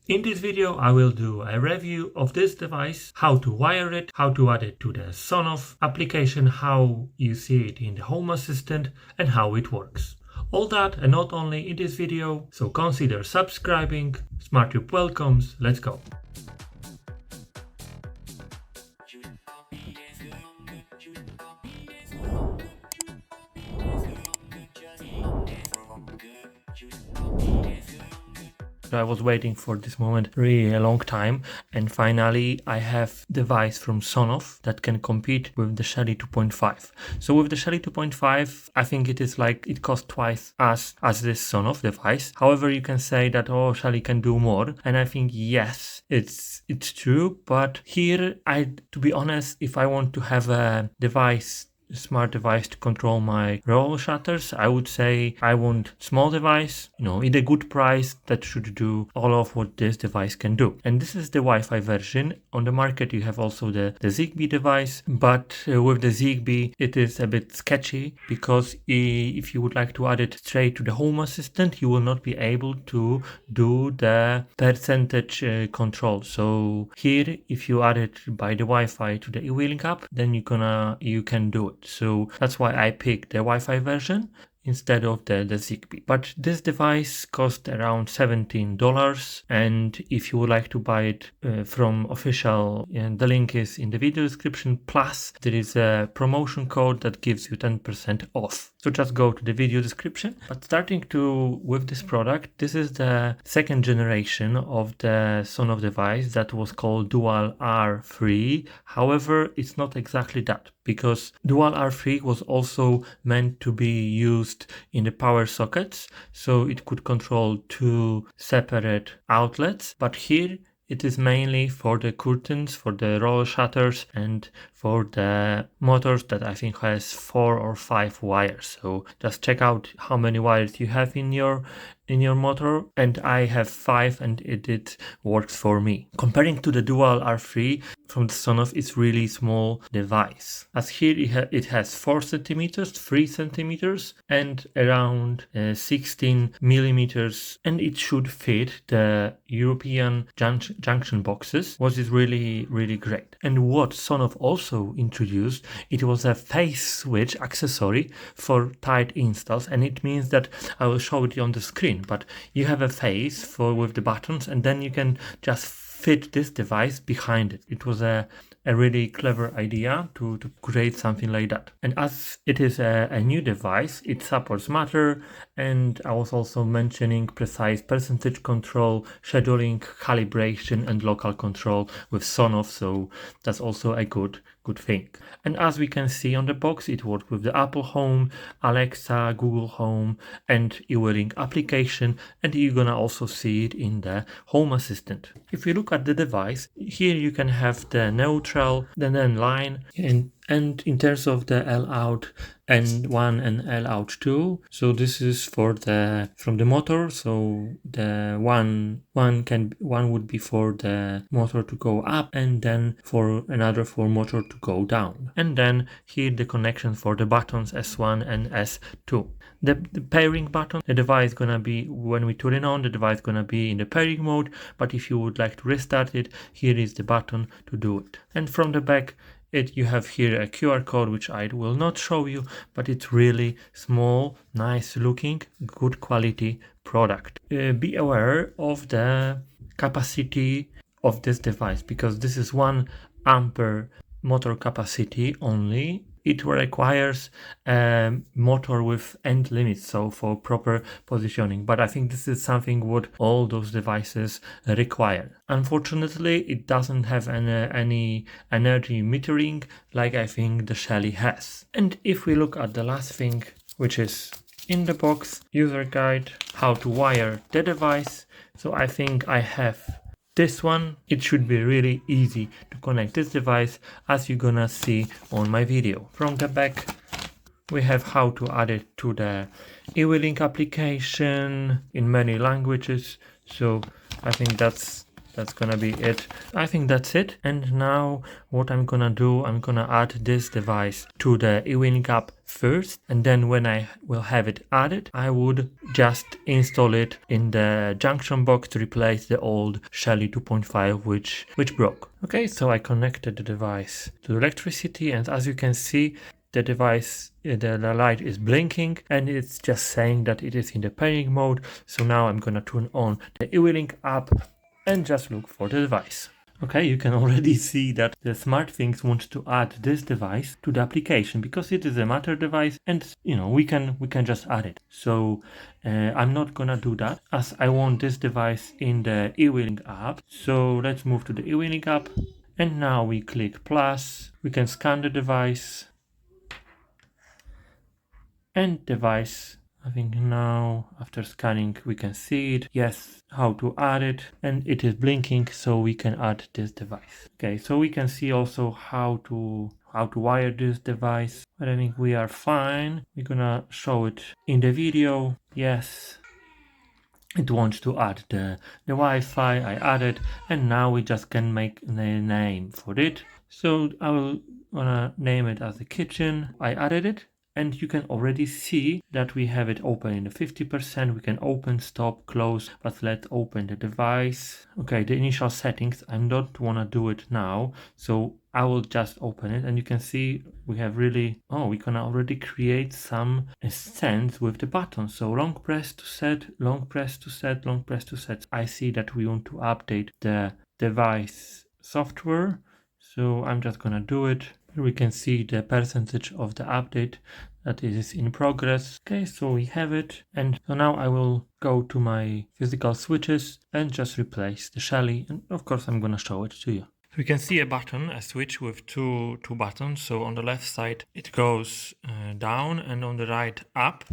In this video I will do a review of this device, how to wire it, how to add it to the Sonoff application, how you see it in the Home Assistant and how it works. All that and not only in this video, so consider subscribing. SmartTube welcomes, let's go. I was waiting for this moment really a long time, and finally I have a device from Sonoff that can compete with the Shelly 2.5. So with the Shelly 2.5, I think it is like it costs twice as this Sonoff device. However, you can say that Shelly can do more, and I think yes, it's true. But here, to be honest, if I want to have a smart device to control my roll shutters, I would say I want small device, in a good price that should do all of what this device can do. And this is the Wi-Fi version. On the market you have also the Zigbee device, but with the Zigbee it is a bit sketchy, because if you would like to add it straight to the Home Assistant, you will not be able to do the percentage control. So here, if you add it by the Wi-Fi to the eWeLink app, then you can do it. So that's why I picked the Wi-Fi version instead of the Zigbee. But this device cost around $17, and if you would like to buy it from official, the link is in the video description, plus there is a promotion code that gives you 10% off. So just go to the video description. But starting with this product, this is the second generation of the Sonoff device that was called Dual R3. However, it's not exactly that, because Dual R3 was also meant to be used in the power sockets, so it could control two separate outlets. But here it is mainly for the curtains, for the roll shutters, and for the motors that I think has 4 or 5 wires. So just check out how many wires you have in your motor, and I have 5, and it works for me. Comparing to the Dual R3 from the Sonoff, it's really small device, as here it has 4 centimeters, 3 centimeters, and around 16 millimeters, and it should fit the European junction boxes, which is really great. And what Sonoff also introduced, it was a phase switch accessory for tight installs, and it means that I will show it on the screen, but you have a phase with the buttons, and then you can just fit this device behind it. It was a really clever idea to create something like that. And as it is a new device, it supports Matter, and I was also mentioning precise percentage control, scheduling, calibration, and local control with Sonoff, so that's also a good thing. And as we can see on the box, it works with the Apple Home, Alexa, Google Home, and eWeLink application, and you're gonna also see it in the Home Assistant. If you look at the device, here you can have the neutral, the N line, and in terms of the L out N1 and L out 2, so this is from the motor. So the one would be for the motor to go up, and then for motor to go down. And then here the connection for the buttons S1 and S2. The pairing button, the device gonna be, when we turn it on, the device gonna be in the pairing mode, but if you would like to restart it, here is the button to do it. And from the back, you have here a QR code, which I will not show you, but it's really small, nice looking, good quality product. Be aware of the capacity of this device, because this is 1 ampere motor capacity only. It requires a motor with end limits, so for proper positioning. But I think this is something what all those devices require. Unfortunately, it doesn't have any energy metering like I think the Shelly has. And if we look at the last thing, which is in the box, user guide, how to wire the device. So I think I have this one. It should be really easy to connect this device, as you're gonna see on my video. From the back, we have how to add it to the eWeLink application in many languages. So I think that's that's gonna be it. I think that's it. And now what I'm gonna do, I'm gonna add this device to the eWeLink app first, and then when I will have it added, I would just install it in the junction box to replace the old Shelly 2.5 which broke. Okay, so I connected the device to electricity, and as you can see, the device, the light is blinking and it's just saying that it is in the pairing mode. So now I'm gonna turn on the eWeLink app and just look for the device. Okay, you can already see that the SmartThings want to add this device to the application because it is a Matter device, and you know we can just add it. So I'm not gonna do that as I want this device in the eWeLink app. So let's move to the eWeLink app, and now we click plus. We can scan the device. And device, I think now after scanning we can see it. Yes, how to add it, and it is blinking, so we can add this device. Okay, so we can see also how to wire this device, but I think we are fine. We're gonna show it in the video. Yes, it wants to add the Wi-Fi. I added, and now we just can make a name for it. So I will wanna name it as the kitchen. I added it. And you can already see that we have it open in the 50%. We can open, stop, close, but let's open the device. Okay, the initial settings, I don't want to do it now. So I will just open it, and you can see we have really, we can already create some scents with the button. So long press to set, long press to set, long press to set. I see that we want to update the device software. So I'm just gonna do it. Here we can see the percentage of the update that is in progress. Okay, so we have it. And so now I will go to my physical switches and just replace the Shelly. And of course, I'm gonna show it to you. So we can see a button, a switch with two buttons. So on the left side, it goes down, and on the right up.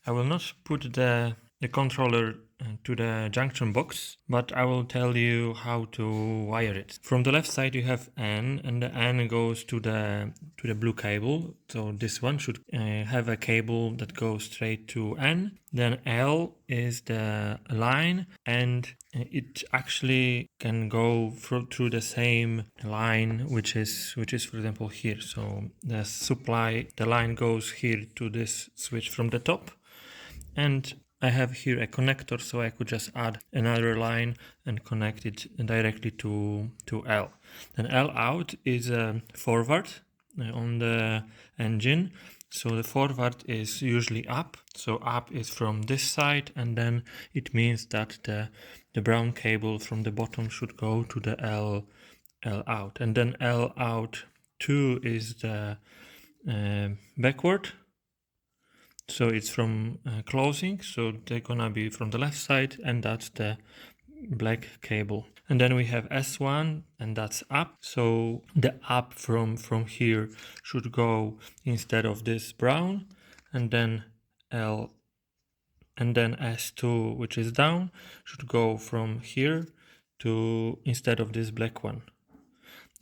I will not put the controller to the junction box, but I will tell you how to wire it. From the left side you have N, and the N goes to the blue cable. So this one should have a cable that goes straight to N. Then L is the line, and it actually can go through the same line, which is for example here. So the supply, the line goes here to this switch from the top, and I have here a connector, so I could just add another line and connect it directly to L. Then L out is forward on the engine. So the forward is usually up. So up is from this side, and then it means that the brown cable from the bottom should go to the L out. And then L out 2 is the backward. So it's from closing, so they're gonna be from the left side, and that's the black cable. And then we have S1, and that's up. So the up from here should go instead of this brown, and then L, and then S2, which is down, should go from here to instead of this black one.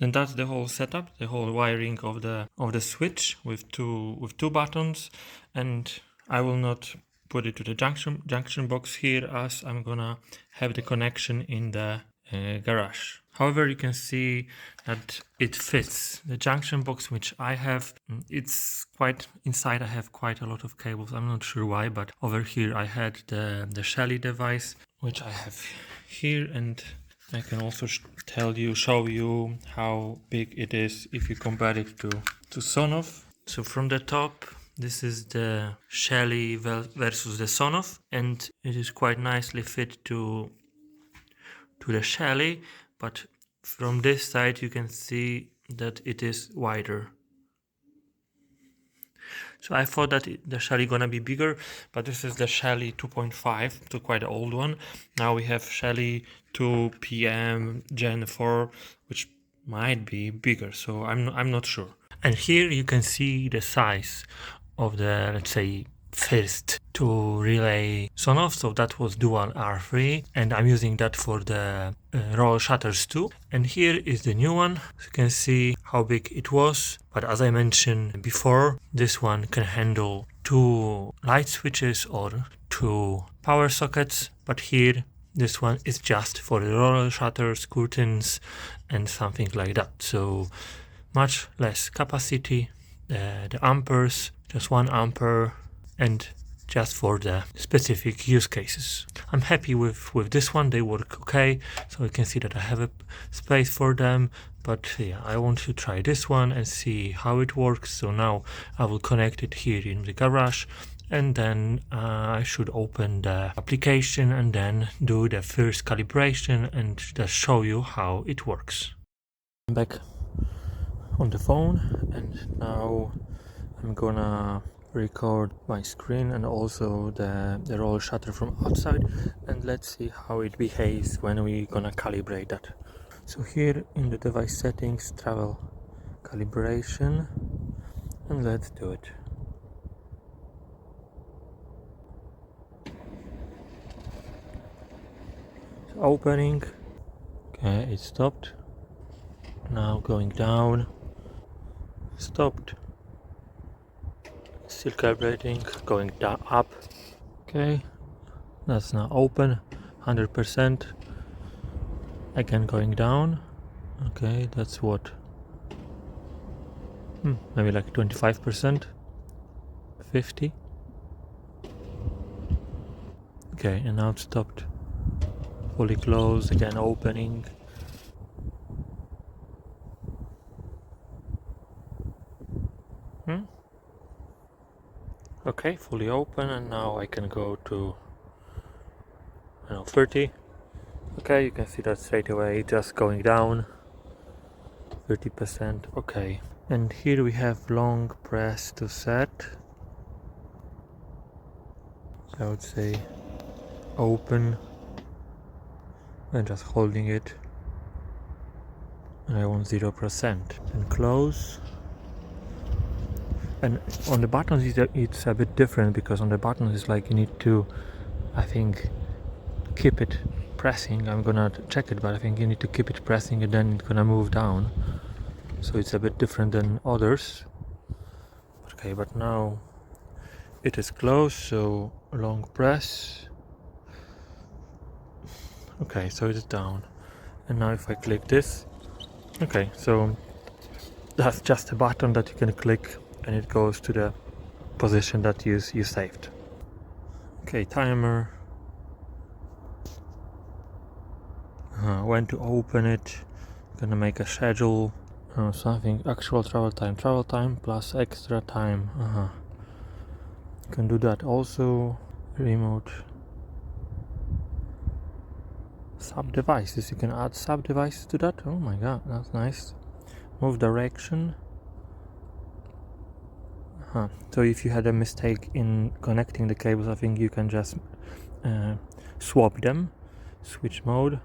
And that's the whole setup, the whole wiring of the switch with two buttons. And I will not put it to the junction box here, as I'm gonna have the connection in the garage. However, you can see that it fits the junction box which I have. It's quite inside. I have quite a lot of cables. I'm not sure why, but over here I had the Shelly device, which I have here, and I can also show you how big it is if you compare it to Sonoff. So from the top, this is the Shelly versus the Sonoff, and it is quite nicely fit to the Shelly, but from this side you can see that it is wider. So I thought that the Shelly gonna be bigger, but this is the Shelly 2.5, so quite an old one. Now we have Shelly 2PM Gen4, which might be bigger, so I'm not sure. And here you can see the size of the, let's say, first two relay Sonoff. So that was dual R3, and I'm using that for the roll shutters too. And here is the new one. You can see how big it was, but as I mentioned before, this one can handle 2 light switches or 2 power sockets, but here This one is just for the roller shutters, curtains, and something like that. So much less capacity. The amperes, just 1 ampere, and just for the specific use cases. I'm happy with this one. They work okay, so you can see that I have a space for them. But yeah, I want to try this one and see how it works. So now I will connect it here in the garage, and then I should open the application and then do the first calibration and just show you how it works. I'm back on the phone, and now I'm gonna record my screen and also the roll shutter from outside, and let's see how it behaves when we gonna calibrate that. So here in the device settings, travel calibration, and let's do it. So opening, okay, it stopped. Now going down, stopped. Still calibrating, going down, up. Okay, that's now open, 100%. Again going down. Okay, that's what? Maybe like 25%, 50. Okay, and now it stopped. Fully closed, again opening. Okay, fully open, and now I can go to 30. Okay, you can see that straight away, just going down 30%. Okay, and here we have long press to set. So I would say open and just holding it, and I want 0%, and close. And on the buttons it's a bit different, because on the buttons it's like you need to, I think, keep it pressing. I'm gonna check it, but I think you need to keep it pressing and then it's gonna move down. So it's a bit different than others. Okay, but now it is closed, so long press. Okay, so it's down. And now if I click this, okay, so that's just a button that you can click and it goes to the position that you saved. Okay, timer. When to open it. Gonna make a schedule. Something actual travel time plus extra time. Can do that also. Remote sub devices. You can add sub devices to that. Oh my god, that's nice. Move direction. So if you had a mistake in connecting the cables, I think you can just swap them. Switch mode.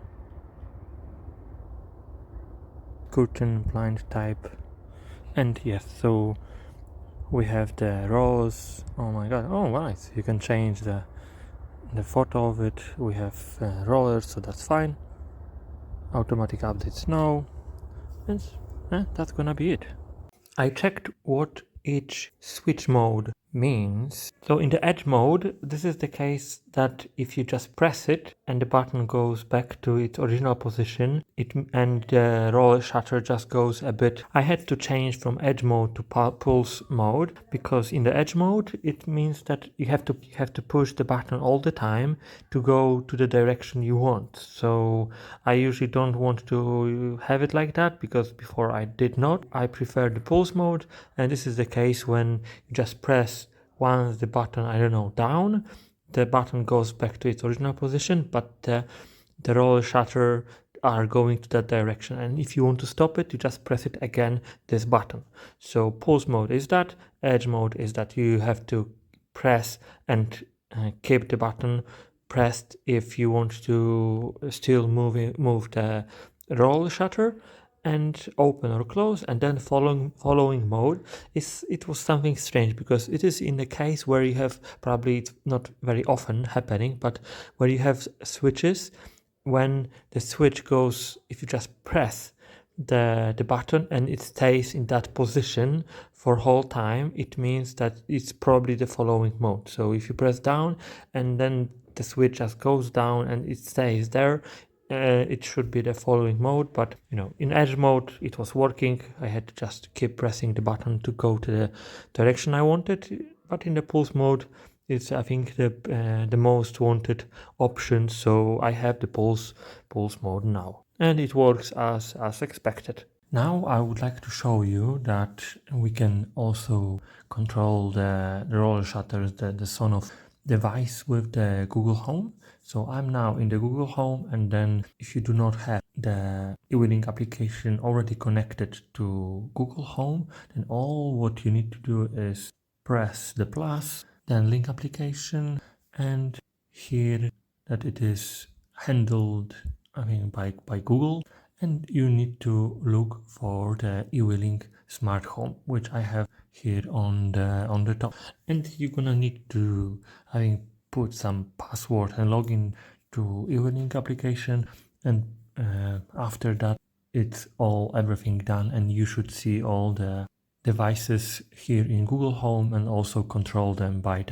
Curtain, blind type. And yes, so we have the rollers. Oh my god, oh right, you can change the photo of it. We have rollers, so that's fine. Automatic updates no. And that's gonna be it. I checked what each switch mode means. So in the edge mode, this is the case that if you just press it and the button goes back to its original position, and the roller shutter just goes a bit. I had to change from edge mode to pulse mode, because in the edge mode it means that you have to push the button all the time to go to the direction you want. So I usually don't want to have it like that, because before I did not. I prefer the pulse mode, and this is the case when you just press once the button, I don't know, down, the button goes back to its original position, but the roller shutter are going to that direction, and if you want to stop it, you just press it again, this button. So pulse mode is that, edge mode is that you have to press and keep the button pressed if you want to still move the roller shutter, and open or close. And then following mode it was something strange, because it is in the case where you have, probably it's not very often happening, but where you have switches, when the switch goes, if you just press the button and it stays in that position for whole time, it means that it's probably the following mode. So if you press down and then the switch just goes down and it stays there. It should be the following mode, but in edge mode it was working. I had to just keep pressing the button to go to the direction I wanted, but in the pulse mode it's, I think, the most wanted option, so I have the pulse mode now, and it works as expected. Now I would like to show you that we can also control the roller shutters, the Sonoff device with the Google Home. So I'm now in the Google Home, and then if you do not have the eWeLink application already connected to Google Home, then all what you need to do is press the plus, then link application, and here that it is handled, I mean, by Google, and you need to look for the eWeLink smart home, which I have here on the top, and you're gonna need to, I mean, put some password and login to eWeLink application, and after that it's everything done, and you should see all the devices here in Google Home and also control them by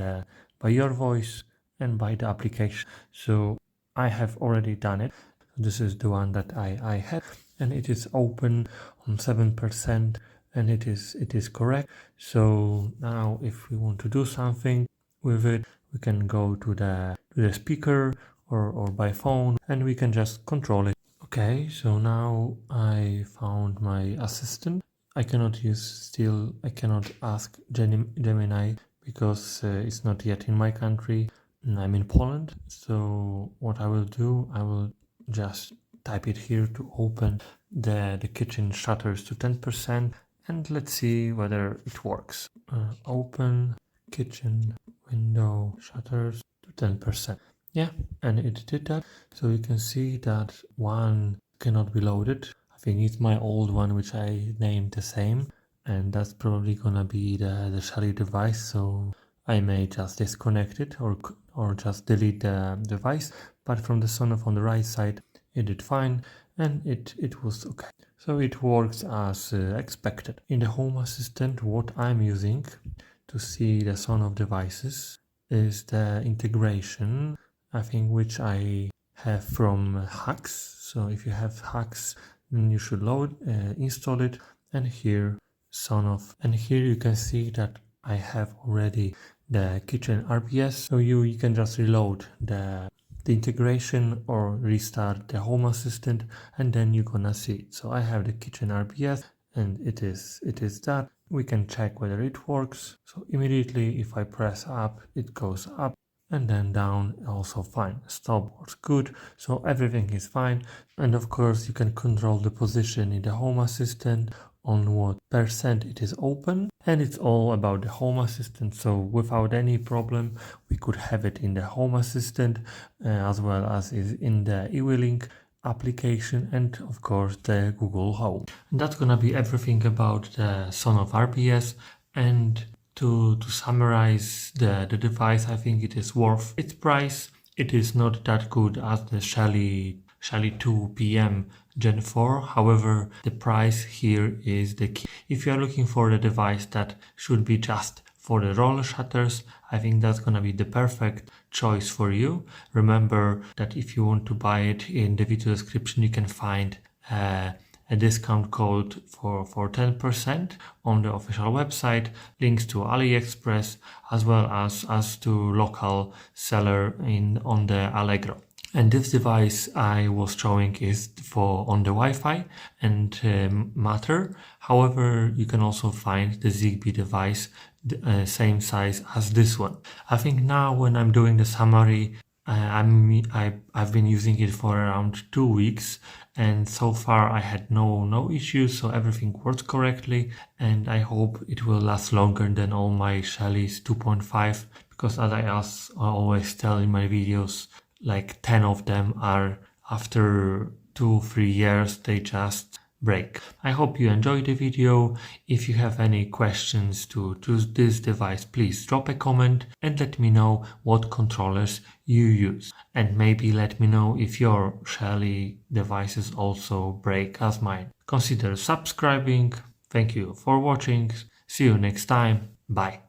your voice and by the application. So I have already done it. This is the one that I have, and it is open on 7%, and it is correct. So now if we want to do something with it, we can go to the speaker or by phone, and we can just control it. Okay, so now I found my assistant. I cannot ask Gemini because it's not yet in my country. I'm in Poland. So what I will do, I will just type it here to open the kitchen shutters to 10%, and let's see whether it works. Open kitchen window shutters to 10%. Yeah, and it did that. So you can see that one cannot be loaded. I think it's my old one, which I named the same, and that's probably gonna be the Shelly device. So I may just disconnect it or just delete the device. But from the Sonoff on the right side, it did fine, and it was okay. So it works as expected. In the Home Assistant, what I'm using to see the Sonoff devices is the integration, I think, which I have from Hacks. So if you have Hacks, then you should install it, and here Sonoff, and here you can see that I have already the kitchen RBS. So you can just reload the integration or restart the Home Assistant, and then you're gonna see it. So I have the kitchen RBS, and it is that. We can check whether it works. So immediately if I press up, it goes up, and then down also fine. Stop works good, so everything is fine. And of course you can control the position in the Home Assistant, on what percent it is open, and it's all about the Home Assistant. So without any problem we could have it in the Home Assistant as well as is in the eWeLink application, and of course the Google Home. And that's gonna be everything about the Sonoff RBS. And to summarize the device, I think it is worth its price. It is not that good as the Shelly 2PM Gen4. However, the price here is the key. If you are looking for a device that should be just for the roller shutters, I think that's gonna be the perfect choice for you. Remember that if you want to buy it, in the video description you can find a discount code for 10% on the official website, links to AliExpress, as well as to local seller on the Allegro. And this device I was showing is on the Wi-Fi and Matter. However, you can also find the Zigbee device, same size as this one. I think now when I'm doing the summary, I've been using it for around 2 weeks, and so far I had no issues, so everything works correctly, and I hope it will last longer than all my Shelly's 2.5, because as I always tell in my videos, like 10 of them are after 2-3 years they just break. I hope you enjoyed the video. If you have any questions to this device, please drop a comment and let me know what controllers you use, and maybe let me know if your Shelly devices also break as mine. Consider subscribing. Thank you for watching. See you next time. Bye.